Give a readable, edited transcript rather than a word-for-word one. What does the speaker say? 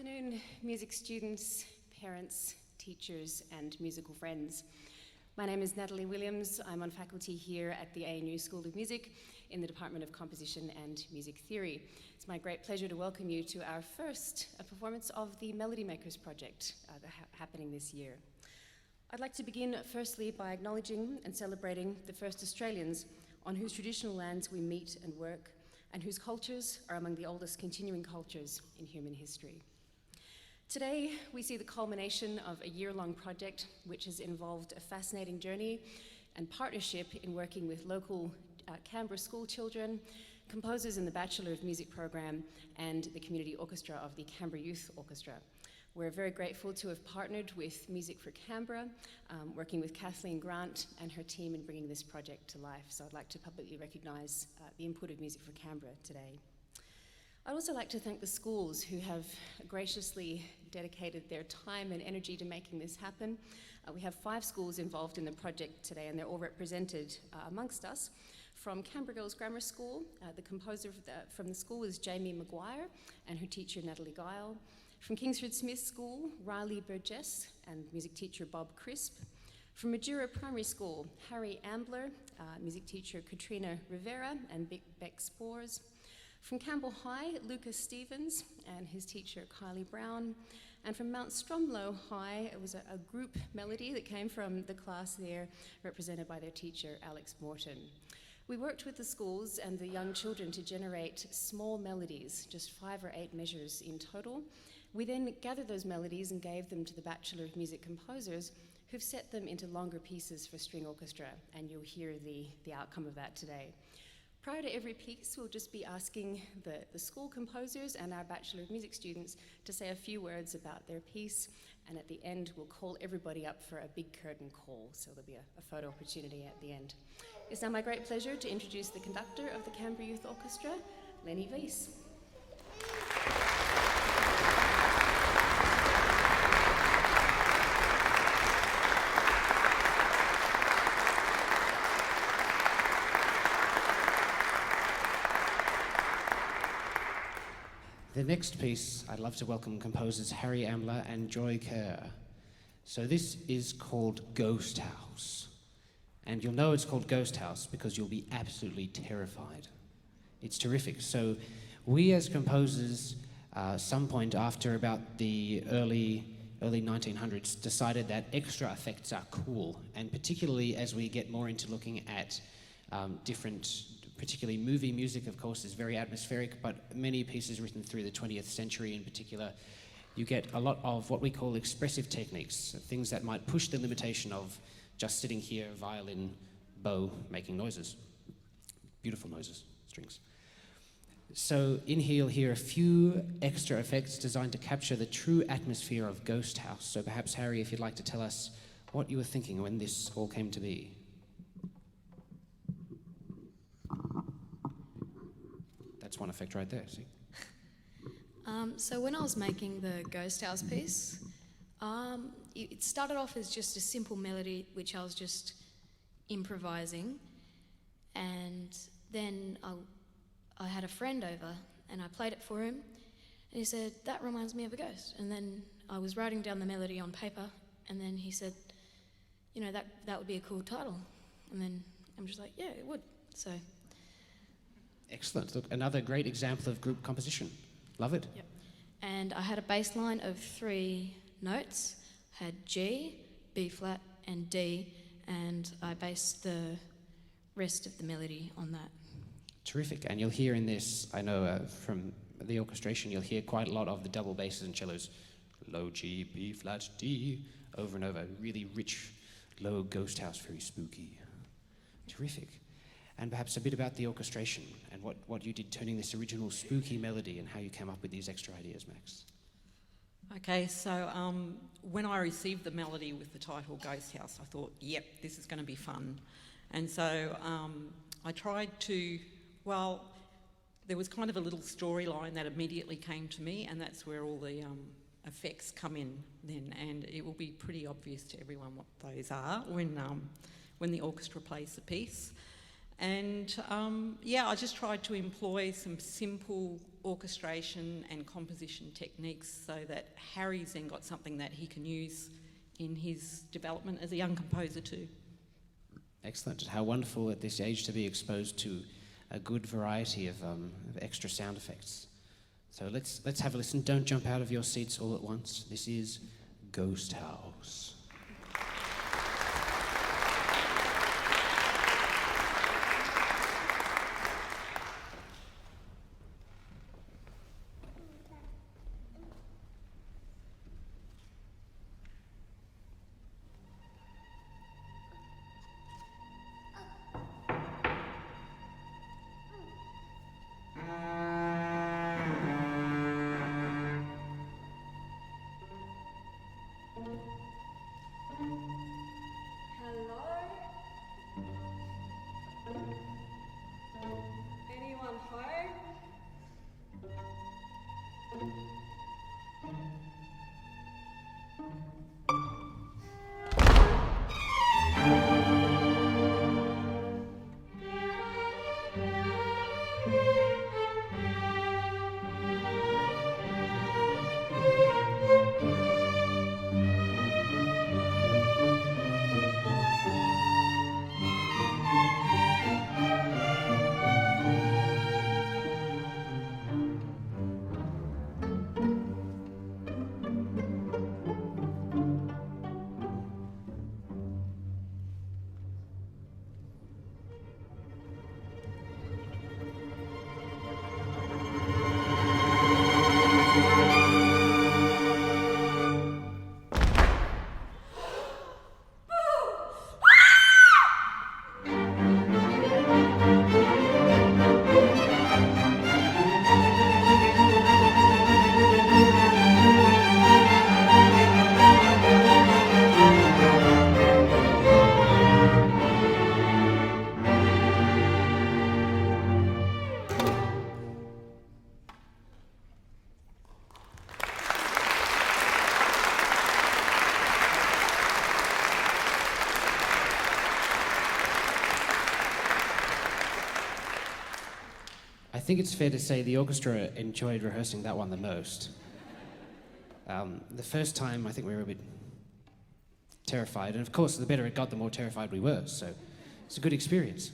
afternoon, music students, parents, teachers, and musical friends. My name is Natalie Williams. I'm on faculty here at the ANU School of Music in the Department of Composition and Music Theory. It's my great pleasure to welcome you to our first performance of the Melody Makers project happening this year. I'd like to begin firstly by acknowledging and celebrating the first Australians on whose traditional lands we meet and work, and whose cultures are among the oldest continuing cultures in human history. Today, we see the culmination of a year-long project which has involved a fascinating journey and partnership in working with local Canberra school children, composers in the Bachelor of Music program, and the community orchestra of the Canberra Youth Orchestra. We're very grateful to have partnered with Music for Canberra, working with Kathleen Grant and her team in bringing this project to life. So I'd like to publicly recognise the input of Music for Canberra today. I'd also like to thank the schools who have graciously dedicated their time and energy to making this happen. We have 5 schools involved in the project today, and they're all represented amongst us. From Canberra Girls Grammar School, the composer from the school is Jamie Maguire and her teacher Natalie Guile. From Kingsford Smith School, Riley Burgess and music teacher Bob Crisp. From Majura Primary School, Harry Ambler, music teacher Katrina Rivera and Beck Spores. From Campbell High, Lucas Stevens and his teacher Kylie Brown. And from Mount Stromlo High, it was a group melody that came from the class there, represented by their teacher Alex Morton. We worked with the schools and the young children to generate small melodies, just 5 or 8 measures in total. We then gathered those melodies and gave them to the Bachelor of Music composers, who've set them into longer pieces for string orchestra, and you'll hear the outcome of that today. Prior to every piece, we'll just be asking the school composers and our Bachelor of Music students to say a few words about their piece, and at the end, we'll call everybody up for a big curtain call, so there'll be a photo opportunity at the end. It's now my great pleasure to introduce the conductor of the Canberra Youth Orchestra, Lenny Weiss. The next piece, I'd love to welcome composers Harry Ambler and Joy Kerr. So this is called Ghost House. And you'll know it's called Ghost House because you'll be absolutely terrified. It's terrific. So we as composers, some point after about the early 1900s, decided that extra effects are cool. And particularly as we get more into looking at particularly movie music, of course, is very atmospheric, but many pieces written through the 20th century in particular, you get a lot of what we call expressive techniques, things that might push the limitation of just sitting here, violin, bow, making noises. Beautiful noises, strings. So in here you'll hear a few extra effects designed to capture the true atmosphere of Ghost House. So perhaps, Harry, if you'd like to tell us what you were thinking when this all came to be. That's one effect right there, see? So when I was making the Ghost House piece, it started off as just a simple melody which I was just improvising, and then I had a friend over and I played it for him, and he said, "That reminds me of a ghost." And then I was writing down the melody on paper, and then he said, "You know, that would be a cool title." And then I'm just like, "Yeah, it would." So. Excellent. Look, another great example of group composition. Love it. Yep. And I had a bass line of 3 notes, had G, B flat, and D, and I based the rest of the melody on that. Terrific. And you'll hear in this, I know from the orchestration, you'll hear quite a lot of the double basses and cellos. Low G, B flat, D, over and over. Really rich, low Ghost House, very spooky. Terrific. And perhaps a bit about the orchestration and what you did turning this original spooky melody and how you came up with these extra ideas, Max. Okay, so when I received the melody with the title Ghost House, I thought, yep, this is going to be fun. And so I tried to, there was kind of a little storyline that immediately came to me, and that's where all the effects come in then, and it will be pretty obvious to everyone what those are when the orchestra plays the piece. And I just tried to employ some simple orchestration and composition techniques so that Harry's then got something that he can use in his development as a young composer too. Excellent. How wonderful at this age to be exposed to a good variety of extra sound effects. So let's have a listen. Don't jump out of your seats all at once. This is Ghost House. Anyone home? I think it's fair to say the orchestra enjoyed rehearsing that one the most. The first time, I think we were a bit terrified, and of course, the better it got, the more terrified we were, so it's a good experience.